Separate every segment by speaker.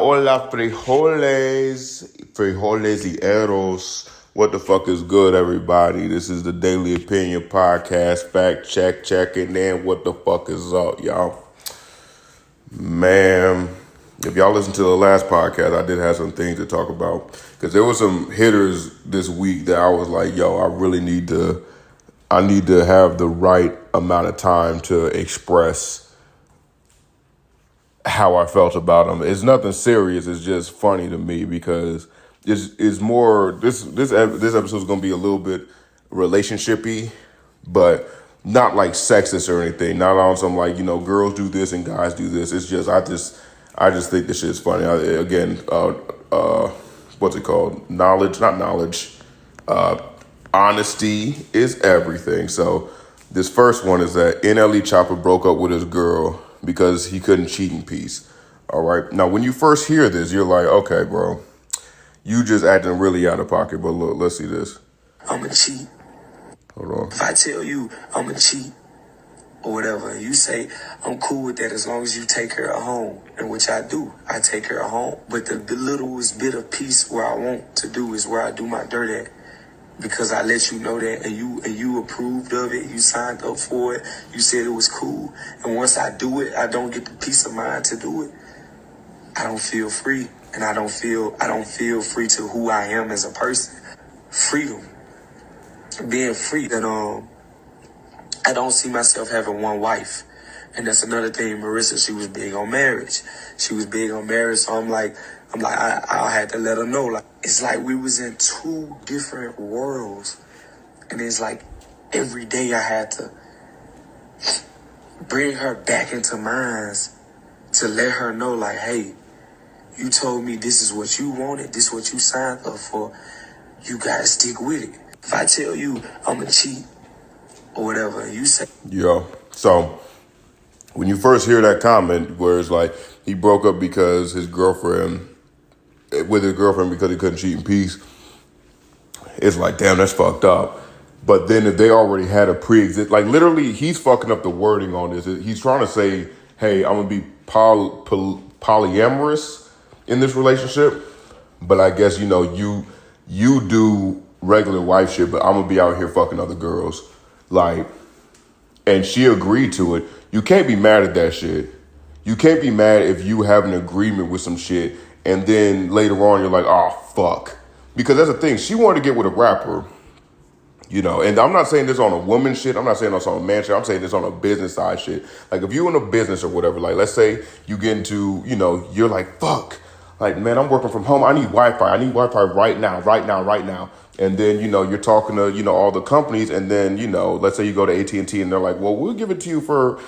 Speaker 1: hola, frijoles y arroz. What the fuck is good, everybody? This is the Daily Opinion Podcast. Fact checking in. What the fuck is up, y'all? Man, if y'all listened to the last podcast, I did have some things to talk about. Because there were some hitters this week that I was like, yo, I need to have the right amount of time to express how I felt about them. It's nothing serious. It's just funny to me because it's more. This episode is gonna be a little bit relationship-y, but not like sexist or anything. Not on some like girls do this and guys do this. It's just I just think this shit is funny. What's it called? Knowledge, not knowledge. Honesty is everything. So this first one is that NLE Choppa broke up with his girl because he couldn't cheat in peace. All right. Now, when you first hear this, you're like, okay, bro, you just acting really out of pocket. But look, let's see this.
Speaker 2: I'm going to cheat.
Speaker 1: Hold on.
Speaker 2: If I tell you I'm going to cheat or whatever, you say, I'm cool with that as long as you take her at home. And which I do. I take her at home. But the littlest bit of peace where I want to do is where I do my dirt at. Because I let you know that and you approved of it, you signed up for it, you said it was cool. And once I do it, I don't get the peace of mind to do it. I don't feel free. And I don't feel free to who I am as a person. Freedom. Being free. And I don't see myself having one wife. And that's another thing. Marissa, she was big on marriage. So I had to let her know, like, it's like we was in two different worlds. And it's like every day I had to bring her back into mine to let her know, like, hey, you told me this is what you wanted, this is what you signed up for. You gotta stick with it. If I tell you I'm gonna cheat or whatever, you say.
Speaker 1: Yo, so when you first hear that comment where it's like he broke up because his girlfriend because he couldn't cheat in peace, it's like, damn, that's fucked up. But then if they already had a pre-exist, like literally he's fucking up the wording on this. He's trying to say, hey, I'm going to be polyamorous in this relationship. But I guess, you do regular wife shit, but I'm going to be out here fucking other girls. Like, and she agreed to it. You can't be mad at that shit. You can't be mad if you have an agreement with some shit and then later on you're like, oh, fuck. Because that's the thing. She wanted to get with a rapper, and I'm not saying this on a woman shit. I'm not saying this on a man shit. I'm saying this on a business side shit. Like if you're in a business or whatever, like let's say you get into, you're like, fuck. Like, man, I'm working from home. I need Wi-Fi. I need Wi-Fi right now. And then, you're talking to, all the companies. And then, let's say you go to AT&T and they're like, well, we'll give it to you for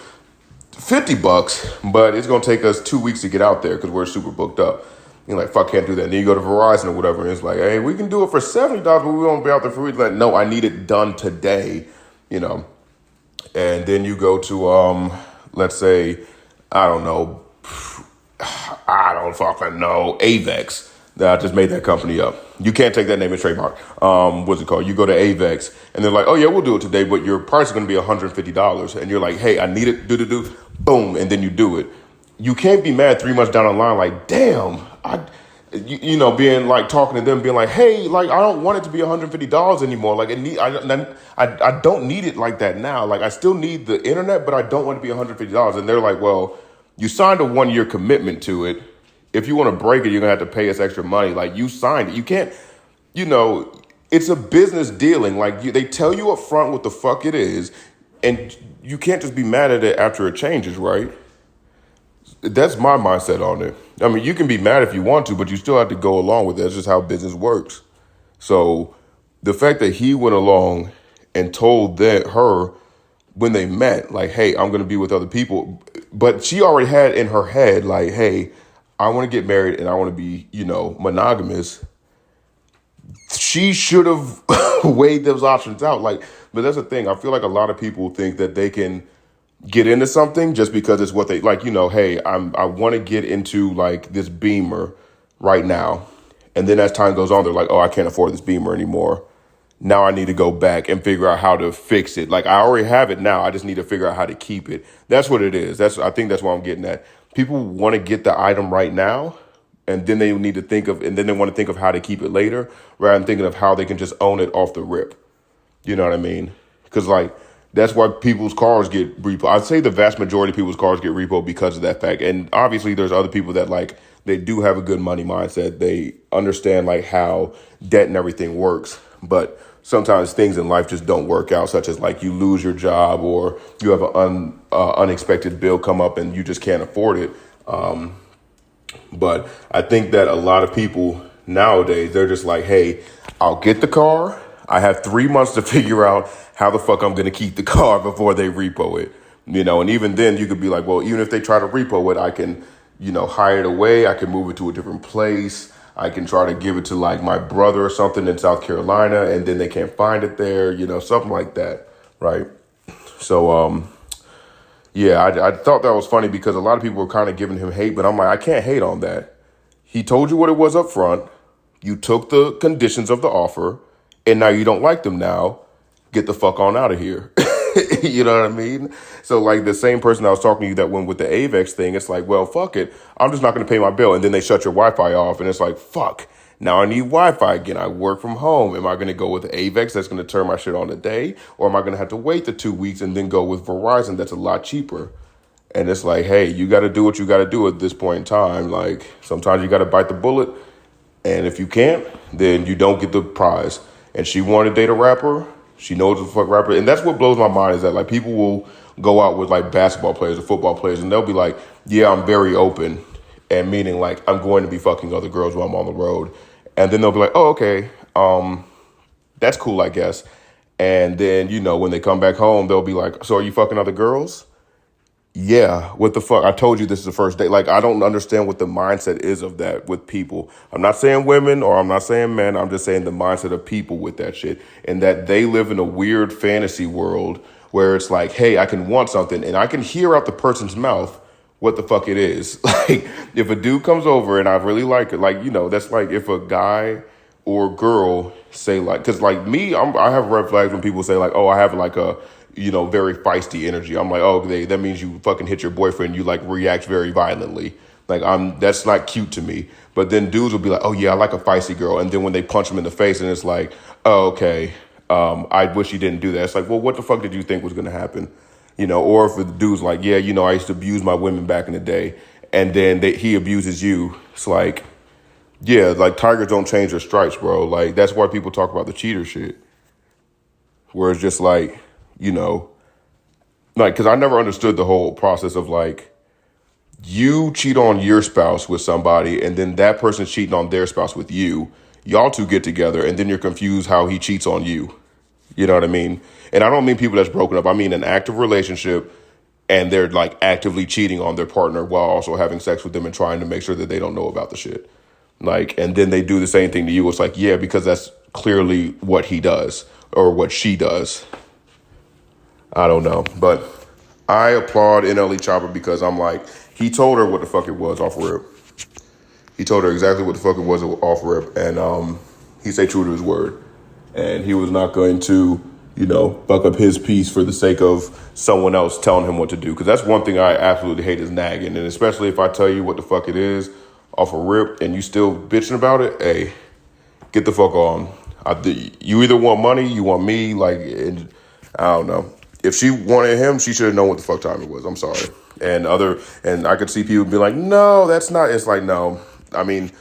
Speaker 1: $50, but it's going to take us 2 weeks to get out there because we're super booked up. You're like, fuck, can't do that. And then you go to Verizon or whatever, and it's like, hey, we can do it for $70, but we won't be out there for a week. Like, no, I need it done today, And then you go to, let's say, I don't fucking know, Avex. I just made that company up. You can't take that name and trademark. What's it called? You go to Avex, and they're like, oh, yeah, we'll do it today, but your price is going to be $150. And you're like, hey, I need it, boom, and then you do it. You can't be mad 3 months down the line like, damn, being like talking to them, being like, hey, like I don't want it to be $150 anymore. Like I don't need it like that now. Like I still need the internet, but I don't want it to be $150. And they're like, well, you signed a 1-year commitment to it. If you want to break it, you're gonna have to pay us extra money. Like you signed it. You can't, it's a business dealing. Like they tell you up front what the fuck it is, and you can't just be mad at it after it changes, right? That's my mindset on it. I mean, you can be mad if you want to, but you still have to go along with it. That's just how business works. So the fact that he went along and told her when they met, like, hey, I'm going to be with other people. But she already had in her head, like, hey, I want to get married and I want to be, monogamous. She should have weighed those options out. But that's the thing. I feel like a lot of people think that they can get into something just because it's what they like, hey, I want to get into like this Beamer right now. And then as time goes on, they're like, oh, I can't afford this Beamer anymore. Now I need to go back and figure out how to fix it. Like I already have it now. I just need to figure out how to keep it. That's what it is. I think that's what I'm getting at. People want to get the item right now, And then they need to think of, and then they want to think of how to keep it later rather than thinking of how they can just own it off the rip. You know what I mean? Because like that's why people's cars get repo. I'd say the vast majority of people's cars get repo because of that fact. And obviously, there's other people that like they do have a good money mindset. They understand like how debt and everything works, but sometimes things in life just don't work out, such as like you lose your job or you have an unexpected bill come up and you just can't afford it. But I think that a lot of people nowadays, they're just like, hey, I'll get the car. I have 3 months to figure out how the fuck I'm going to keep the car before they repo it. And even then you could be like, well, even if they try to repo it, I can, hire it away. I can move it to a different place. I can try to give it to like my brother or something in South Carolina and then they can't find it there, something like that. Right. So, yeah, I thought that was funny because a lot of people were kind of giving him hate, but I'm like, I can't hate on that. He told you what it was up front. You took the conditions of the offer and now you don't like them now. Get the fuck on out of here. You know what I mean? So like the same person I was talking to you that went with the AVEX thing, it's like, well, fuck it. I'm just not going to pay my bill. And then they shut your Wi-Fi off and it's like, fuck. Now I need Wi-Fi again. I work from home. Am I going to go with AVEX that's going to turn my shit on today? Or am I going to have to wait the 2 weeks and then go with Verizon that's a lot cheaper? And it's like, hey, you got to do what you got to do at this point in time. Like sometimes you got to bite the bullet. And if you can't, then you don't get the prize. And she wanted to date a rapper. She knows the fuck rapper. And that's what blows my mind is that like people will go out with like basketball players or football players and they'll be like, yeah, I'm very open. And meaning like I'm going to be fucking other girls while I'm on the road. And then they'll be like, oh, okay, that's cool, I guess. And then, when they come back home, they'll be like, so are you fucking other girls? Yeah, what the fuck? I told you this is the first date. Like, I don't understand what the mindset is of that with people. I'm not saying women or I'm not saying men. I'm just saying the mindset of people with that shit. And that they live in a weird fantasy world where it's like, hey, I can want something and I can hear out the person's mouth what the fuck it is. Like, if a dude comes over and I really like it, like, that's like if a guy or girl say like, because like me, I have red flags when people say like, oh, I have like a, very feisty energy. I'm like, oh, that means you fucking hit your boyfriend. You like react very violently. Like that's not cute to me. But then dudes will be like, oh yeah, I like a feisty girl. And then when they punch them in the face and it's like, oh, okay, I wish you didn't do that. It's like, well, what the fuck did you think was going to happen? Or if the dude's like, yeah, I used to abuse my women back in the day. And then he abuses you. It's like, yeah, like tigers don't change their stripes, bro. Like that's why people talk about the cheater shit. Where it's just like, like, because I never understood the whole process of like, you cheat on your spouse with somebody and then that person's cheating on their spouse with you. Y'all two get together and then you're confused how he cheats on you. You know what I mean? And I don't mean people that's broken up. I mean an active relationship and they're like actively cheating on their partner while also having sex with them and trying to make sure that they don't know about the shit. Like, and then they do the same thing to you. It's like, yeah, because that's clearly what he does or what she does. I don't know, but I applaud NLE Choppa because I'm like, he told her what the fuck it was off rip. He told her exactly what the fuck it was off rip, and he stayed true to his word. And he was not going to, buck up his piece for the sake of someone else telling him what to do. Because that's one thing I absolutely hate is nagging, and especially if I tell you what the fuck it is off a rip and you still bitching about it, hey, get the fuck on. You either want money, you want me, like, and I don't know. If she wanted him, she should have known what the fuck time it was. I'm sorry. And I could see people be like, no, that's not. It's like, no. I mean,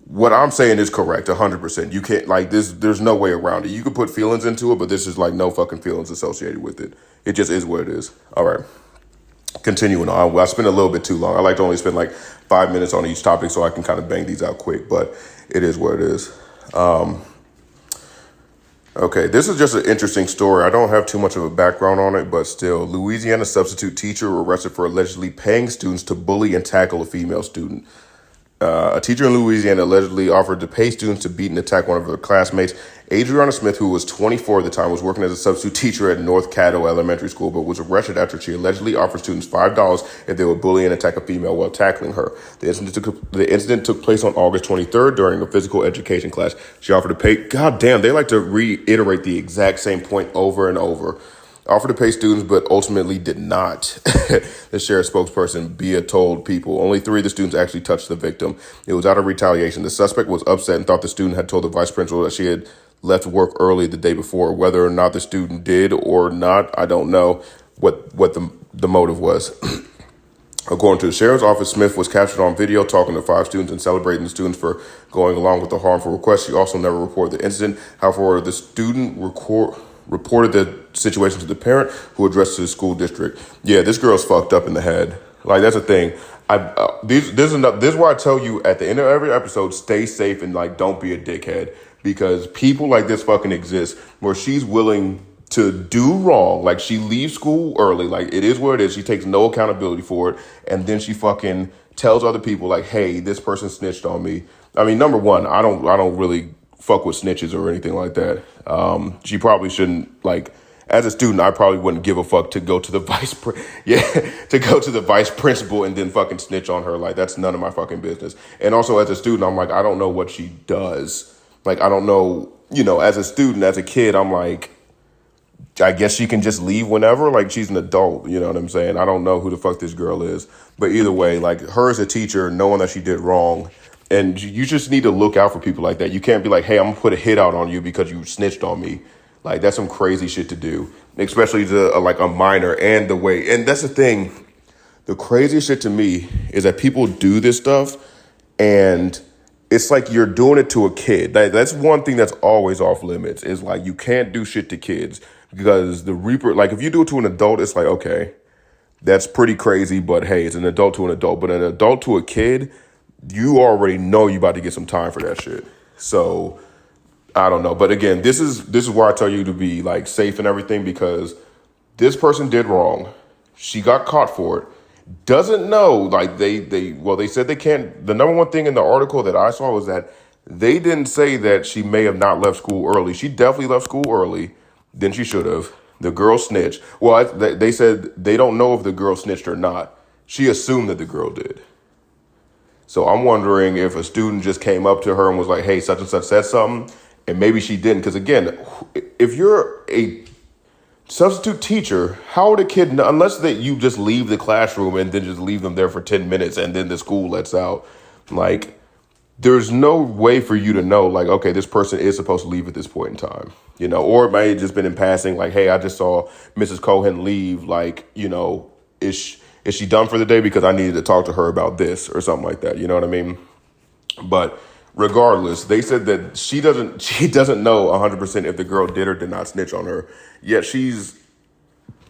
Speaker 1: what I'm saying is correct, 100%. You can't, like, there's no way around it. You could put feelings into it, but this is like no fucking feelings associated with it. It just is what it is. All right. Continuing on. I spent a little bit too long. I like to only spend like 5 minutes on each topic so I can kind of bang these out quick, but it is what it is. Okay, this is just an interesting story. I don't have too much of a background on it, but still, Louisiana substitute teacher arrested for allegedly paying students to bully and tackle a female student. A teacher in Louisiana allegedly offered to pay students to beat and attack one of her classmates. Adriana Smith, who was 24 at the time, was working as a substitute teacher at North Caddo Elementary School, but was arrested after she allegedly offered students $5 if they would bully and attack a female while tackling her. The incident took place on August 23rd during a physical education class. She offered to pay. God damn, they like to reiterate the exact same point over and over. offered to pay students, but ultimately did not. The sheriff spokesperson, Bia, told people only 3 of the students actually touched the victim. It was out of retaliation. The suspect was upset and thought the student had told the vice principal that she had left work early the day before. Whether or not the student did or not, I don't know what the motive was. According to the sheriff's office, Smith was captured on video talking to 5 students and celebrating the students for going along with the harmful request. She also never reported the incident. However, the student reported the situation to the parent, who addressed to the school district. Yeah, this girl's fucked up in the head. Like, that's the thing. This is why I tell you at the end of every episode, stay safe and like don't be a dickhead, because people like this fucking exist where she's willing to do wrong. Like, she leaves school early. Like, it is what it is. She takes no accountability for it. And then she fucking tells other people like, hey, this person snitched on me. I mean, number one, I don't really fuck with snitches or anything like that. She probably shouldn't, like, as a student, I probably wouldn't give a fuck to go to the vice principal and then fucking snitch on her. Like, that's none of my fucking business. And also as a student, I'm like, I don't know what she does. Like, I don't know, as a student, as a kid, I'm like, I guess she can just leave whenever. Like, she's an adult, you know what I'm saying? I don't know who the fuck this girl is. But either way, like, her as a teacher, knowing that she did wrong, and you just need to look out for people like that. You can't be like, hey, I'm going to put a hit out on you because you snitched on me. Like, that's some crazy shit to do, especially to a minor. And that's the thing. The craziest shit to me is that people do this stuff and it's like you're doing it to a kid. That's one thing that's always off limits, is like, you can't do shit to kids, because the Reaper, like, if you do it to an adult, it's like, okay, that's pretty crazy, but hey, it's an adult to an adult. But an adult to a kid, you already know you about to get some time for that shit. So I don't know. But again, this is where I tell you to be like safe and everything, because this person did wrong. She got caught for it. Doesn't know, like, they said they can't. The number one thing in the article that I saw was that they didn't say that she may have not left school early. She definitely left school early than she should have. The girl snitched. Well, they said they don't know if the girl snitched or not. She assumed that the girl did. So I'm wondering if a student just came up to her and was like, hey, such and such said something, and maybe she didn't. Because again, if you're a substitute teacher, how would a kid know, unless that you just leave the classroom and then just leave them there for 10 minutes and then the school lets out, like, there's no way for you to know, like, okay, this person is supposed to leave at this point in time, or it may have just been in passing, like, hey, I just saw Mrs. Cohen leave, like, is she done for the day, because I needed to talk to her about this or something like that, you know what I mean? But regardless, they said that she doesn't know 100% if the girl did or did not snitch on her, yet she's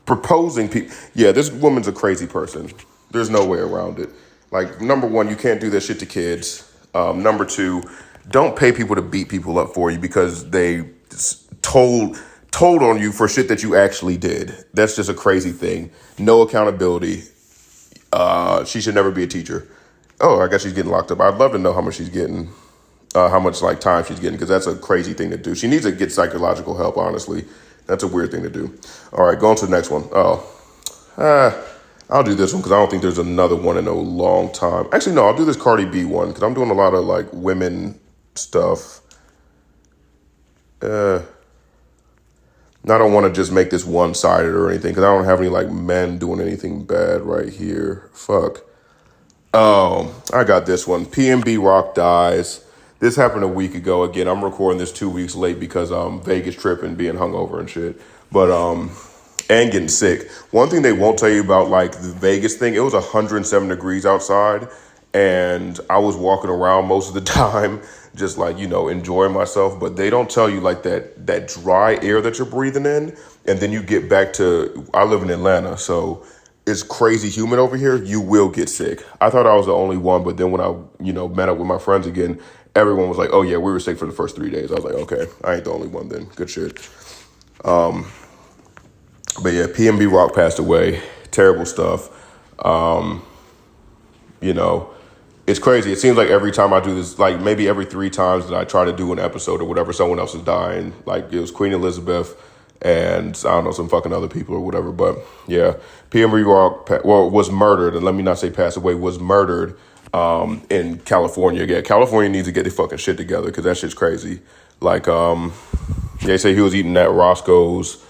Speaker 1: proposing people. Yeah, this woman's a crazy person. There's no way around it. Like, number one, you can't do that shit to kids. Number two, don't pay people to beat people up for you because they told on you for shit that you actually did. That's just a crazy thing. No accountability. She should never be a teacher. Oh, I guess she's getting locked up. I'd love to know how much she's getting, how much like time she's getting, because that's a crazy thing to do. She needs to get psychological help, honestly. That's a weird thing to do. All right, going to the next one. I'll do this one because I don't think there's another one in a long time. Actually, no, I'll do this Cardi B one because I'm doing a lot of like women stuff. I don't want to just make this one-sided or anything because I don't have any like men doing anything bad right here. Fuck. Oh, I got this one. PNB Rock dies. This happened a week ago. Again, I'm recording this 2 weeks late because Vegas trip and being hungover and shit. But and getting sick. One thing they won't tell you about like the Vegas thing, it was 107 degrees outside and I was walking around most of the time just like, enjoying myself. But they don't tell you like that dry air that you're breathing in. And then you get back to, I live in Atlanta, so it's crazy humid over here. You will get sick. I thought I was the only one, but then when I, met up with my friends again, everyone was like, oh yeah, we were sick for the first 3 days. I was like, okay, I ain't the only one then. Good shit. But yeah, PNB Rock passed away. Terrible stuff. It's crazy. It seems like every time I do this, like maybe every 3 times that I try to do an episode or whatever, someone else is dying. Like it was Queen Elizabeth and I don't know, some fucking other people or whatever. But yeah, PNB Rock, was murdered. And let me not say passed away, was murdered in California. Yeah, California needs to get their fucking shit together, 'cause that shit's crazy. Like, they say he was eating at Roscoe's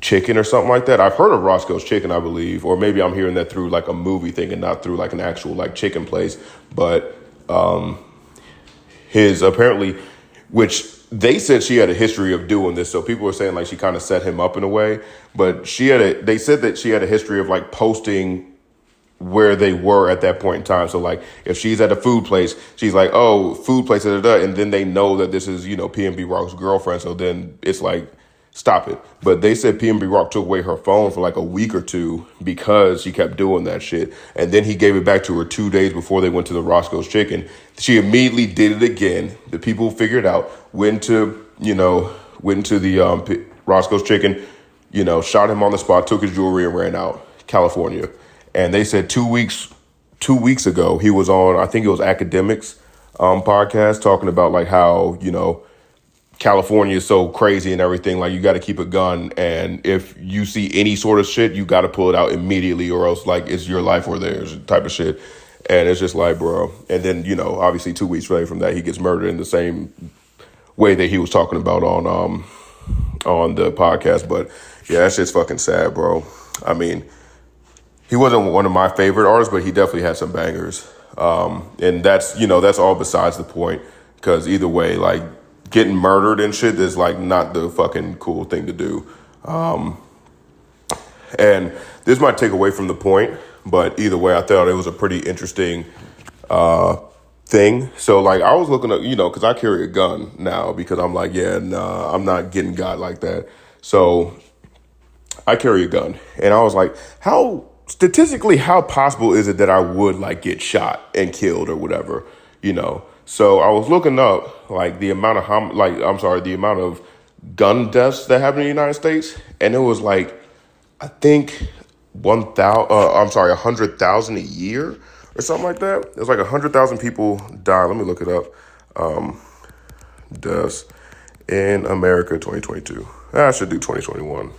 Speaker 1: Chicken or something like that. I've heard of Roscoe's Chicken, I believe, or maybe I'm hearing that through like a movie thing and not through like an actual like chicken place. But his apparently, which they said she had a history of doing this, so people were saying like she kind of set him up in a way. But they said that she had a history of like posting where they were at that point in time. So like if she's at a food place, she's like, oh, food place, da, da, da, and then they know that this is, PNB Rock's girlfriend. So then it's like, stop it. But they said PNB Rock took away her phone for like a week or two because she kept doing that shit. And then he gave it back to her 2 days before they went to the Roscoe's Chicken. She immediately did it again. The people figured out, went to the Roscoe's Chicken, shot him on the spot, took his jewelry and ran out. California. And they said 2 weeks ago, he was on, I think it was Academics podcast, talking about like how, California is so crazy and everything. Like you got to keep a gun. And if you see any sort of shit, you got to pull it out immediately or else like it's your life or theirs type of shit. And it's just like, bro. And then, obviously 2 weeks later from that, he gets murdered in the same way that he was talking about on the podcast. But yeah, that shit's fucking sad, bro. I mean, he wasn't one of my favorite artists, but he definitely had some bangers. And that's all besides the point. Because either way, like getting murdered and shit is like not the fucking cool thing to do. And this might take away from the point, but either way, I thought it was a pretty interesting thing. So like I was looking at, because I carry a gun now because I'm like, yeah, nah, I'm not getting got like that. So I carry a gun. And I was like, statistically, how possible is it that I would like get shot and killed or whatever, So I was looking up like the amount of gun deaths that happen in the United States, and it was like I think 100,000 a year or something like that. It was like 100,000 people die. Let me look it up. Deaths in America 2022. I should do 2021.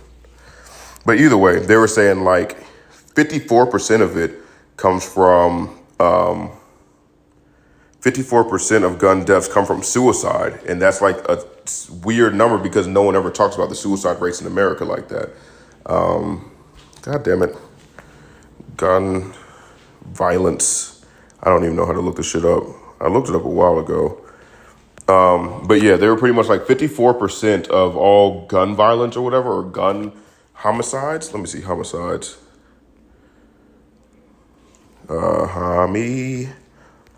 Speaker 1: But either way, they were saying like 54% of it comes from 54% of gun deaths come from suicide. And that's like a weird number because no one ever talks about the suicide rates in America like that. God damn it. Gun violence. I don't even know how to look this shit up. I looked it up a while ago. But yeah, they were pretty much like 54% of all gun violence or whatever, or gun homicides. Let me see, homicides.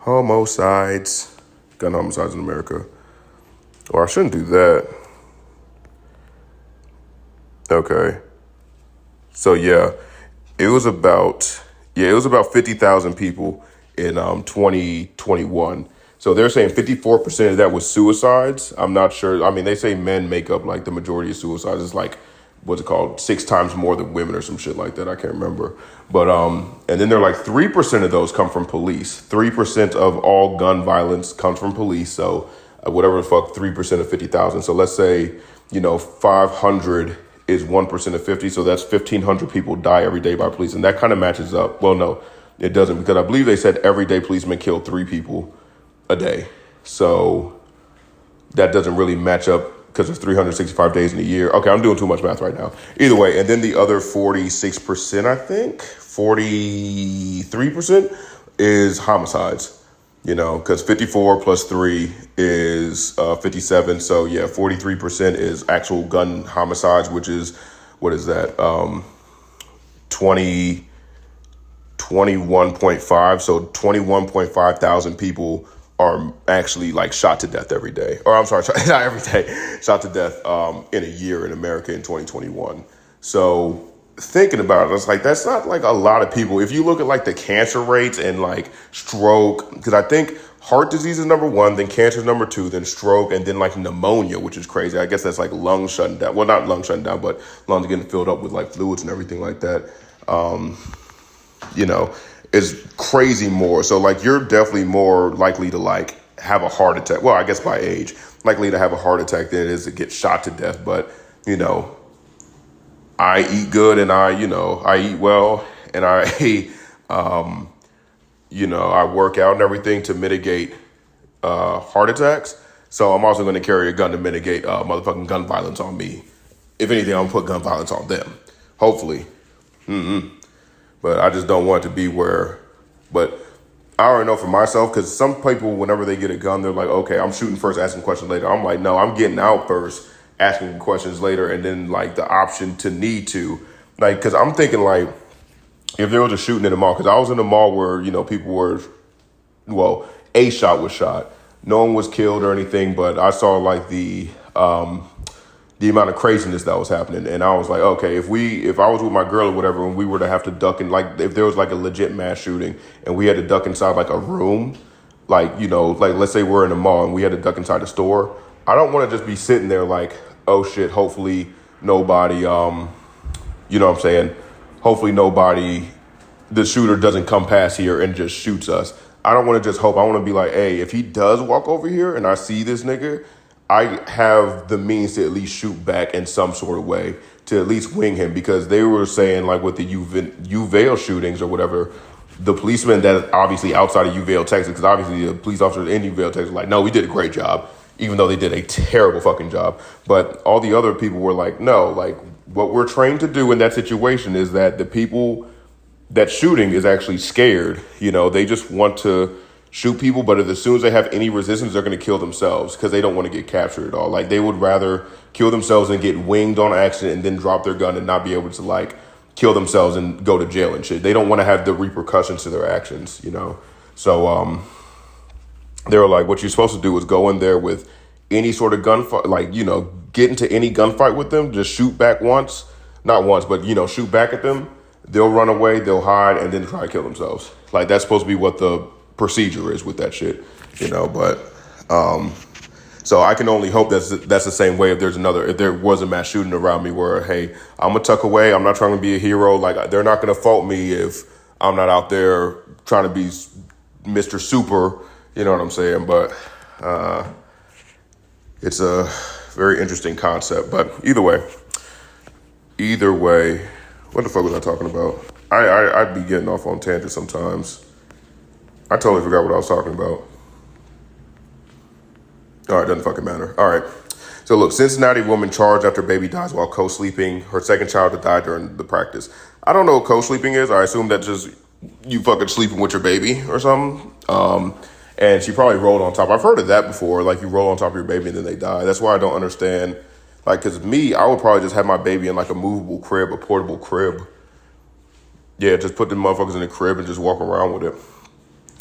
Speaker 1: Homicides. Gun homicides in America. Or I shouldn't do that. Okay. So yeah, it was about 50,000 people in 2021. So they're saying 54% of that was suicides. I'm not sure. I mean, they say men make up like the majority of suicides. It's like, what's it called? 6 times more than women or some shit like that. I can't remember. But, and then they're like 3% of those come from police. 3% of all gun violence comes from police. So whatever the fuck, 3% of 50,000. So let's say, 500 is 1% of 50. So that's 1,500 people die every day by police. And that kind of matches up. Well, no, it doesn't, because I believe they said everyday policemen kill 3 people a day. So that doesn't really match up because there's 365 days in a year. Okay, I'm doing too much math right now. Either way, and then the other 46%, I think, 43% is homicides. Because 54 plus 3 is 57. So yeah, 43% is actual gun homicides, which is, what is that? 21.5. So 21.5 thousand people are actually like shot to death every day. Or I'm sorry, not every day, shot to death in a year in America in 2021. So thinking about it, it's like, that's not like a lot of people. If you look at like the cancer rates and like stroke, because I think heart disease is number 1, then cancer is number 2, then stroke, and then like pneumonia, which is crazy. I guess that's like lungs shutting down. Well, not lungs shutting down, but lungs getting filled up with like fluids and everything like that. Is crazy more. So like you're definitely more likely to like have a heart attack. Well, I guess by age, likely to have a heart attack than it is to get shot to death. But, I eat good and I eat well and I I work out and everything to mitigate heart attacks. So I'm also going to carry a gun to mitigate motherfucking gun violence on me. if anything, I'm gonna put gun violence on them. Hopefully. But I just don't want it to be where, but I already know for myself, because some people, whenever they get a gun, they're like, okay, I'm shooting first, asking questions later. I'm like, no, I'm getting out first, asking questions later, and then like the option to need to, like, because I'm thinking like, if there was a shooting in the mall, because I was in the mall where, people were, well, a shot was shot. No one was killed or anything, but I saw like the amount of craziness that was happening. And I was like, okay, if I was with my girl or whatever, and we were to have to duck in, like if there was like a legit mass shooting and we had to duck inside like a room, like, like let's say we're in a mall and we had to duck inside a store. I don't want to just be sitting there like, oh shit, hopefully nobody, you know what I'm saying? Hopefully nobody, the shooter doesn't come past here and just shoots us. I don't want to just hope. I want to be like, hey, if he does walk over here and I see this nigga, I have the means to at least shoot back in some sort of way, to at least wing him, because they were saying like with the Uvalde shootings or whatever, the policemen that obviously outside of Uvalde, Texas, because obviously the police officers in Uvalde, Texas were like, no, we did a great job, even though they did a terrible fucking job. But all the other people were like, no, like what we're trained to do in that situation is that the people that shooting is actually scared. They just want to shoot people, but as soon as they have any resistance, they're going to kill themselves because they don't want to get captured at all. Like they would rather kill themselves and get winged on accident and then drop their gun and not be able to like kill themselves and go to jail and shit. They don't want to have the repercussions to their actions, So they were like, what you're supposed to do is go in there with any sort of gunfight, like, get into any gunfight with them, just shoot back once, not once, but, shoot back at them. They'll run away, they'll hide, and then try to kill themselves. Like, that's supposed to be what the procedure is with that shit, but, so I can only hope that's the same way if there was a mass shooting around me where, hey, I'm gonna tuck away, I'm not trying to be a hero, like, they're not gonna fault me if I'm not out there trying to be Mr. Super, you know what I'm saying, but, it's a very interesting concept, but either way, what the fuck was I talking about? I'd be getting off on tangents sometimes. I totally forgot what I was talking about. All right, doesn't fucking matter. All right. So look, Cincinnati woman charged after baby dies while co-sleeping. Her second child had died during the practice. I don't know what co-sleeping is. I assume that just you fucking sleeping with your baby or something. And she probably rolled on top. I've heard of that before. Like you roll on top of your baby and then they die. That's why I don't understand. Like, cause me, I would probably just have my baby in like a movable crib, a portable crib. Yeah, just put the motherfuckers in the crib and just walk around with it.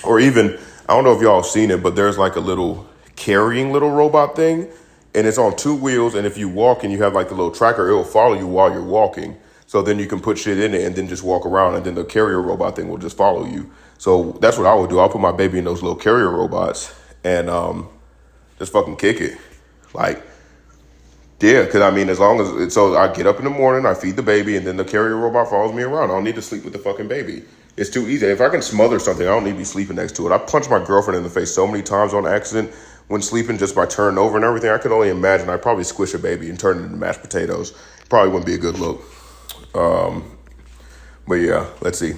Speaker 1: Or even, I don't know if y'all have seen it, but there's like a little carrying little robot thing. And it's on 2 wheels. And if you walk and you have like the little tracker, it will follow you while you're walking. So then you can put shit in it and then just walk around. And then the carrier robot thing will just follow you. So that's what I would do. I'll put my baby in those little carrier robots and just fucking kick it. Like, yeah, because I mean, as long as, so I get up in the morning, I feed the baby, and then the carrier robot follows me around. I don't need to sleep with the fucking baby. It's too easy. If I can smother something, I don't need to be sleeping next to it. I punched my girlfriend in the face so many times on accident when sleeping, just by turning over and everything. I could only imagine I'd probably squish a baby and turn it into mashed potatoes. Probably wouldn't be a good look. But yeah, let's see.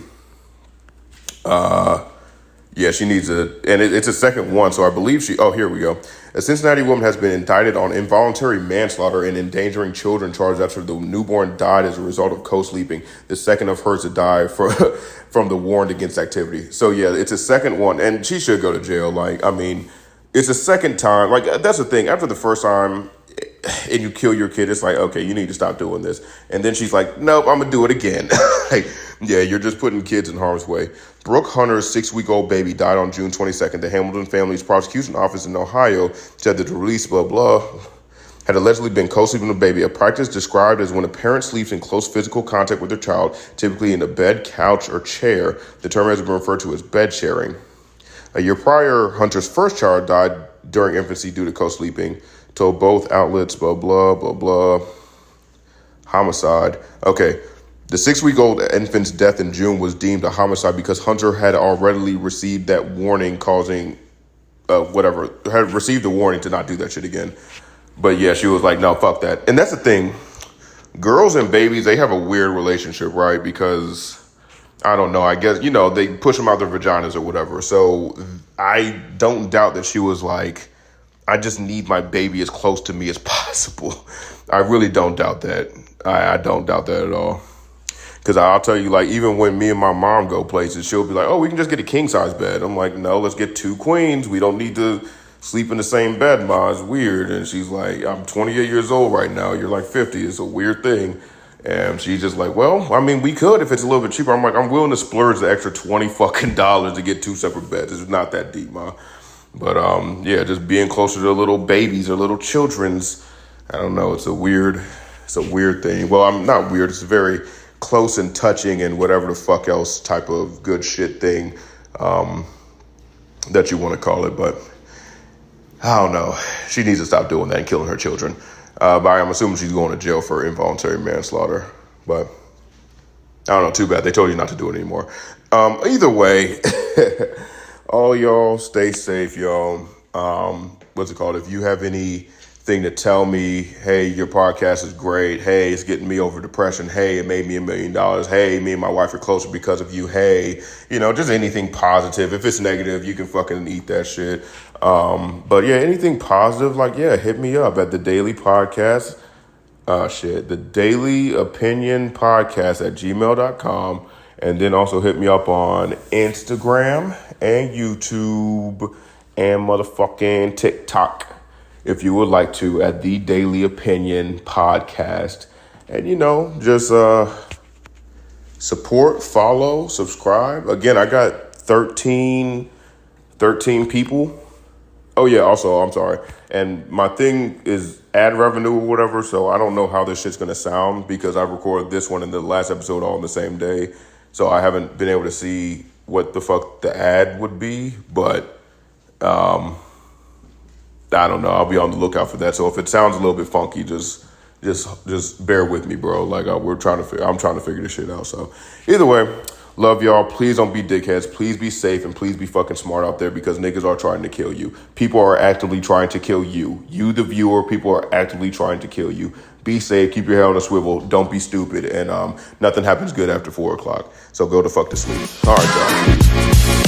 Speaker 1: Yeah, she needs it's a second one, so I believe here we go. A Cincinnati woman has been indicted on involuntary manslaughter and endangering children charged after the newborn died as a result of co-sleeping, the second of hers to die from the warrant against activity. So yeah, it's a second one, and she should go to jail. Like, I mean, it's a second time. Like, that's the thing. After the first time, and you kill your kid, it's like, okay, you need to stop doing this. And then she's like, nope, I'm gonna do it again. Like, yeah, you're just putting kids in harm's way. Brooke Hunter's 6-week-old baby died on June 22nd. The Hamilton family's prosecution office in Ohio said that the release, had allegedly been co-sleeping with the baby, a practice described as when a parent sleeps in close physical contact with their child, typically in a bed, couch, or chair. The term has been referred to as bed sharing. A year prior, Hunter's first child died during infancy due to co-sleeping. Told both outlets, homicide. Okay. The 6-week-old infant's death in June was deemed a homicide because Hunter had already received that warning had received a warning to not do that shit again. But yeah, she was like, no, fuck that. And that's the thing. Girls and babies, they have a weird relationship, right? Because, I don't know, I guess, they push them out their vaginas or whatever. So I don't doubt that she was like, I just need my baby as close to me as possible. I really don't doubt that. I don't doubt that at all. Because I'll tell you, like, even when me and my mom go places, she'll be like, oh, we can just get a king-size bed. I'm like, no, let's get 2 queens. We don't need to sleep in the same bed, Ma. It's weird. And she's like, I'm 28 years old right now. You're like 50. It's a weird thing. And she's just like, well, I mean, we could if it's a little bit cheaper. I'm like, I'm willing to splurge the extra $20 fucking to get 2 separate beds. It's not that deep, Ma. But, yeah, just being closer to little babies or little children's, I don't know. It's a weird thing. Well, I'm not weird. It's very close and touching and whatever the fuck else type of good shit thing that you want to call it. But I don't know. She needs to stop doing that and killing her children. But I'm assuming she's going to jail for involuntary manslaughter. But I don't know. Too bad. They told you not to do it anymore. Either way, all y'all stay safe, y'all. What's it called? If you have anything to tell me, hey, your podcast is great. Hey, it's getting me over depression. Hey, it made me $1 million. Hey, me and my wife are closer because of you. Hey, just anything positive. If it's negative, you can fucking eat that shit. But yeah, anything positive, hit me up at the Daily Podcast. The Daily Opinion Podcast at gmail.com. And then also hit me up on Instagram and YouTube and motherfucking TikTok if you would like to at the Daily Opinion Podcast. And, just support, follow, subscribe. Again, I got 13 people. Oh, yeah, also, I'm sorry. And my thing is ad revenue or whatever, so I don't know how this shit's going to sound because I recorded this one and the last episode all on the same day. So I haven't been able to see what the fuck the ad would be, but I don't know. I'll be on the lookout for that. So if it sounds a little bit funky, just bear with me, bro. Like I'm trying to figure this shit out. So either way, love y'all. Please don't be dickheads. Please be safe and please be fucking smart out there because niggas are trying to kill you. People are actively trying to kill you. You, the viewer, people are actively trying to kill you. Be safe. Keep your head on a swivel. Don't be stupid. And nothing happens good after 4 o'clock. So go to fuck to sleep. All right, y'all.